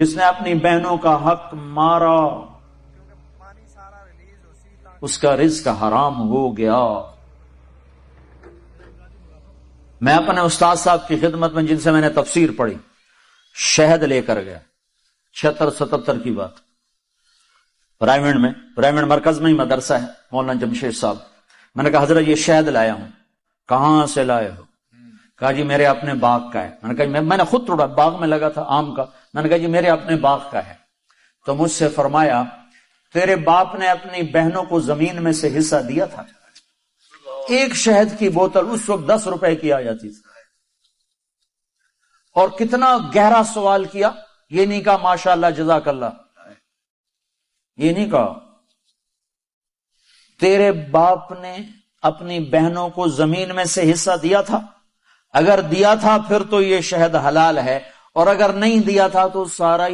جس نے اپنی بہنوں کا حق مارا اس کا رزق حرام ہو گیا۔ میں اپنے استاد صاحب کی خدمت میں، جن سے میں نے تفسیر پڑھی، شہد لے کر گیا، 76-77 کی بات، پرائیویٹ مرکز میں ہی مدرسہ ہے، مولانا جمشید صاحب۔ میں نے کہا حضرت یہ شہد لایا ہوں۔ کہاں سے لائے ہو؟ کہا جی میرے اپنے باغ کا ہے۔ میں نے کہا میں نے خود توڑا، باغ میں لگا تھا آم کا۔ میں نے کہا جی میرے اپنے باغ کا ہے۔ تو مجھ سے فرمایا تیرے باپ نے اپنی بہنوں کو زمین میں سے حصہ دیا تھا؟ ایک شہد کی بوتل اس وقت 10 روپے کی آ جاتی تھی۔ اور کتنا گہرا سوال کیا، یہ نہیں کہا ماشاءاللہ جزاک اللہ، یہ نہیں کہا تیرے باپ نے اپنی بہنوں کو زمین میں سے حصہ دیا تھا؟ اگر دیا تھا پھر تو یہ شہد حلال ہے، اور اگر نہیں دیا تھا تو سارا